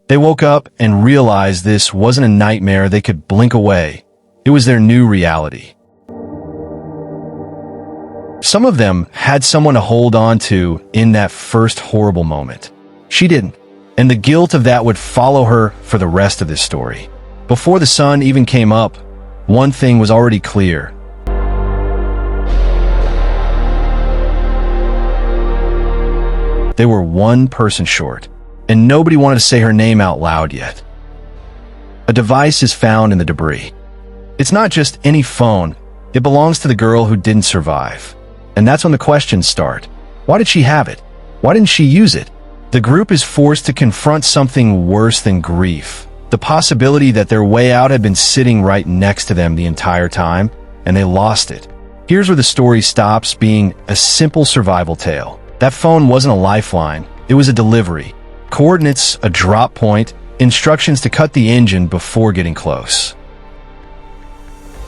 They woke up and realized this wasn't a nightmare they could blink away. It was their new reality. Some of them had someone to hold on to in that first horrible moment. She didn't, and the guilt of that would follow her for the rest of this story. Before the sun even came up, one thing was already clear. They were one person short, and nobody wanted to say her name out loud yet. A device is found in the debris. It's not just any phone, it belongs to the girl who didn't survive. And that's when the questions start. Why did she have it? Why didn't she use it? The group is forced to confront something worse than grief. The possibility that their way out had been sitting right next to them the entire time, and they lost it. Here's where the story stops being a simple survival tale. That phone wasn't a lifeline, it was a delivery. Coordinates, a drop point, instructions to cut the engine before getting close.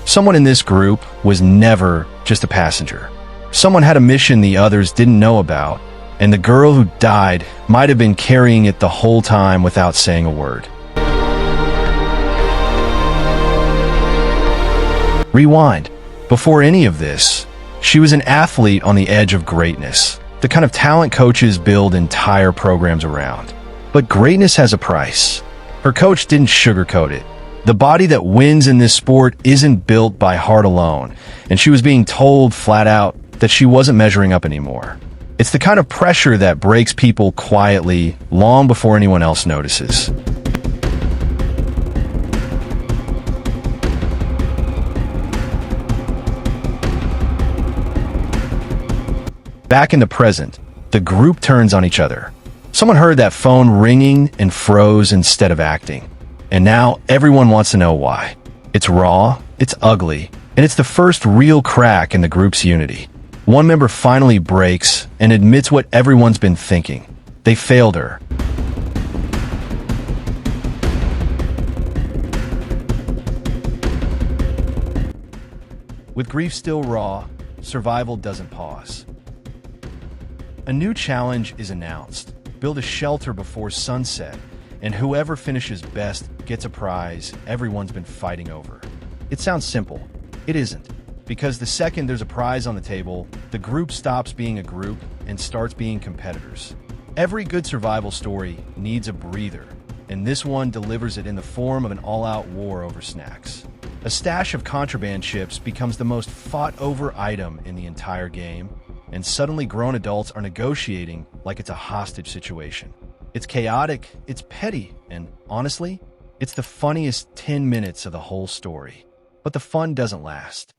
Someone in this group was never just a passenger. Someone had a mission the others didn't know about, and the girl who died might have been carrying it the whole time without saying a word. Rewind. Before any of this, she was an athlete on the edge of greatness, the kind of talent coaches build entire programs around. But greatness has a price. Her coach didn't sugarcoat it. The body that wins in this sport isn't built by heart alone, and she was being told flat out that she wasn't measuring up anymore. It's the kind of pressure that breaks people quietly long before anyone else notices. Back in the present, the group turns on each other. Someone heard that phone ringing and froze instead of acting. And now everyone wants to know why. It's raw, it's ugly, and it's the first real crack in the group's unity. One member finally breaks and admits what everyone's been thinking. They failed her. With grief still raw, survival doesn't pause. A new challenge is announced. Build a shelter before sunset, and whoever finishes best gets a prize everyone's been fighting over. It sounds simple. It isn't. Because the second there's a prize on the table, the group stops being a group and starts being competitors. Every good survival story needs a breather, and this one delivers it in the form of an all-out war over snacks. A stash of contraband chips becomes the most fought-over item in the entire game, and suddenly grown adults are negotiating like it's a hostage situation. It's chaotic, it's petty, and honestly, it's the funniest 10 minutes of the whole story. But the fun doesn't last.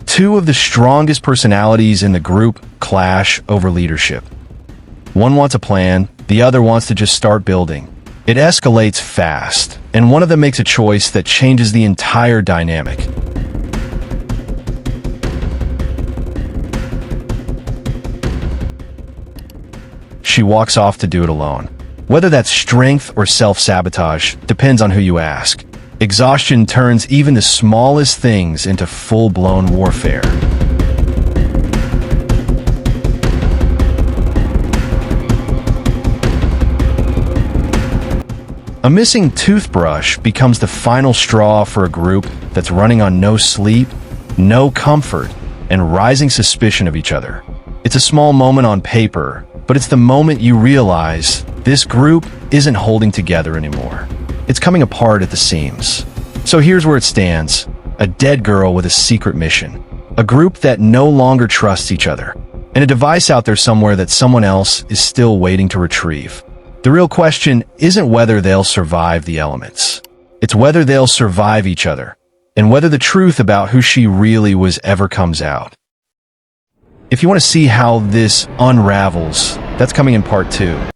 Two of the strongest personalities in the group clash over leadership. One wants a plan, the other wants to just start building. It escalates fast, and one of them makes a choice that changes the entire dynamic. She walks off to do it alone. Whether that's strength or self-sabotage depends on who you ask. Exhaustion turns even the smallest things into full-blown warfare. A missing toothbrush becomes the final straw for a group that's running on no sleep, no comfort, and rising suspicion of each other. It's a small moment on paper, but it's the moment you realize this group isn't holding together anymore. It's coming apart at the seams. So here's where it stands. A dead girl with a secret mission. A group that no longer trusts each other. And a device out there somewhere that someone else is still waiting to retrieve. The real question isn't whether they'll survive the elements. It's whether they'll survive each other. and whether the truth about who she really was ever comes out. If you want to see how this unravels, that's coming in part 2.